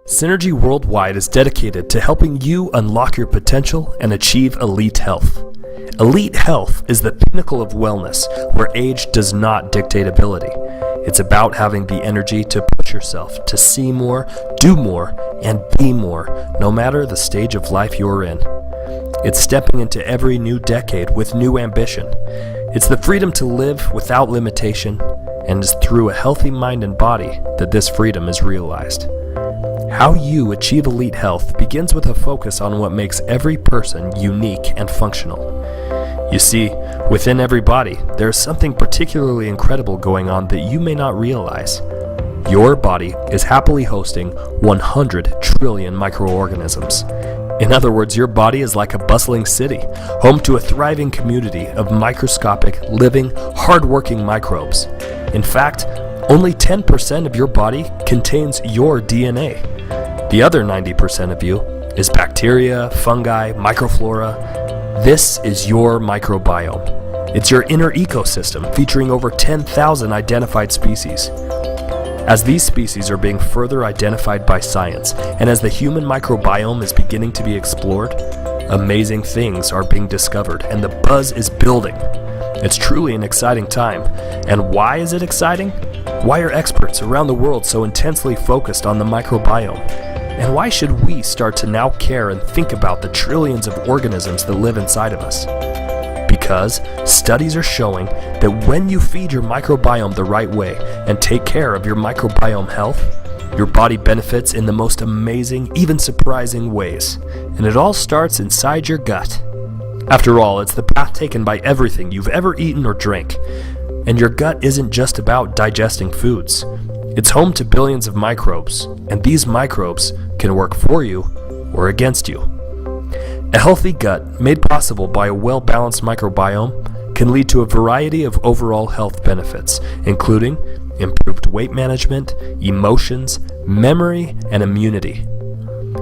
Synergy WorldWide is dedicated to helping you unlock your potential and achieve elite health. Elite health is the pinnacle of wellness, where age does not dictate ability. It's about having the energy to push yourself, to see more, do more, and be more, no matter the stage of life you're in. It's stepping into every new decade with new ambition. It's the freedom to live without limitation, and it's through a healthy mind and body that this freedom is realized. How you achieve elite health begins with a focus on what makes every person unique and functional. You see, within every body, there is something particularly incredible going on that you may not realize. Your body is happily hosting 100 trillion microorganisms. In other words, your body is like a bustling city, home to a thriving community of microscopic, living, hard-working microbes. In fact, only 10% of your body contains your DNA. The other 90% of you is bacteria, fungi, microflora. This is your microbiome. It's your inner ecosystem featuring over 10,000 identified species. As these species are being further identified by science, and as the human microbiome is beginning to be explored, amazing things are being discovered and the buzz is building. It's truly an exciting time. And why is it exciting? Why are experts around the world so intensely focused on the microbiome? And why should we start to now care and think about the trillions of organisms that live inside of us? Because studies are showing that when you feed your microbiome the right way and take care of your microbiome health, your body benefits in the most amazing, even surprising ways. And it all starts inside your gut. After all, it's the path taken by everything you've ever eaten or drank. And your gut isn't just about digesting foods. It's home to billions of microbes, and these microbes can work for you or against you. A healthy gut, made possible by a well-balanced microbiome, can lead to a variety of overall health benefits, including improved weight management, emotions, memory, and immunity.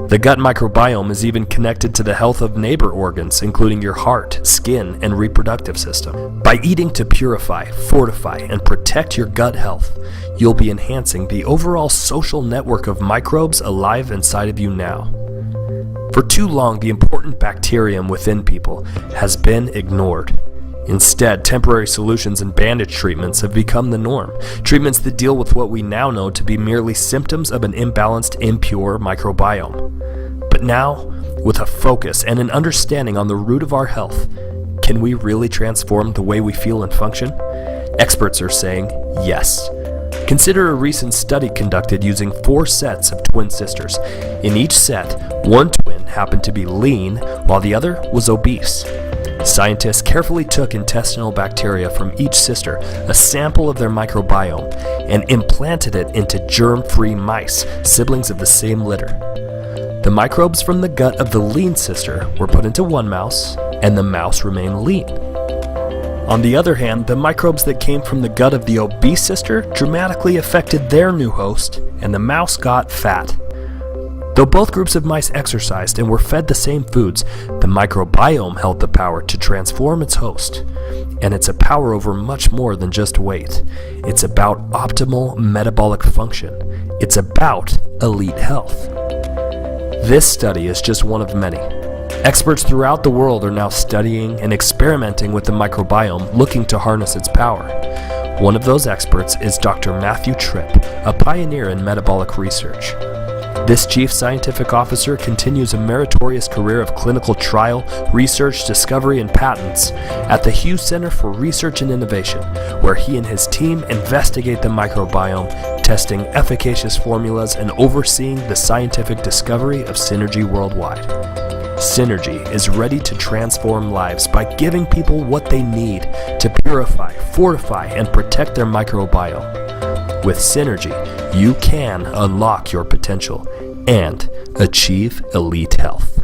The gut microbiome is even connected to the health of neighbor organs, including your heart, skin, and reproductive system. By eating to purify, fortify, and protect your gut health, you'll be enhancing the overall social network of microbes alive inside of you now. For too long, the important bacterium within people has been ignored. Instead, temporary solutions and bandage treatments have become the norm, treatments that deal with what we now know to be merely symptoms of an imbalanced, impure microbiome. But now, with a focus and an understanding on the root of our health, can we really transform the way we feel and function? Experts are saying yes. Consider a recent study conducted using 4 sets of twin sisters. In each set, one twin happened to be lean, while the other was obese. Scientists carefully took intestinal bacteria from each sister, a sample of their microbiome, and implanted it into germ-free mice, siblings of the same litter. The microbes from the gut of the lean sister were put into one mouse, and the mouse remained lean. On the other hand, the microbes that came from the gut of the obese sister dramatically affected their new host, and the mouse got fat. Though both groups of mice exercised and were fed the same foods, the microbiome held the power to transform its host. And it's a power over much more than just weight. It's about optimal metabolic function. It's about elite health. This study is just one of many. Experts throughout the world are now studying and experimenting with the microbiome, looking to harness its power. One of those experts is Dr. Matthew Tripp, a pioneer in metabolic research. This chief scientific officer continues a meritorious career of clinical trial, research, discovery, and patents at the Hughes Center for Research and Innovation, where he and his team investigate the microbiome, testing efficacious formulas and overseeing the scientific discovery of Synergy WorldWide. Synergy is ready to transform lives by giving people what they need to purify, fortify, and protect their microbiome. With Synergy, you can unlock your potential and achieve elite health.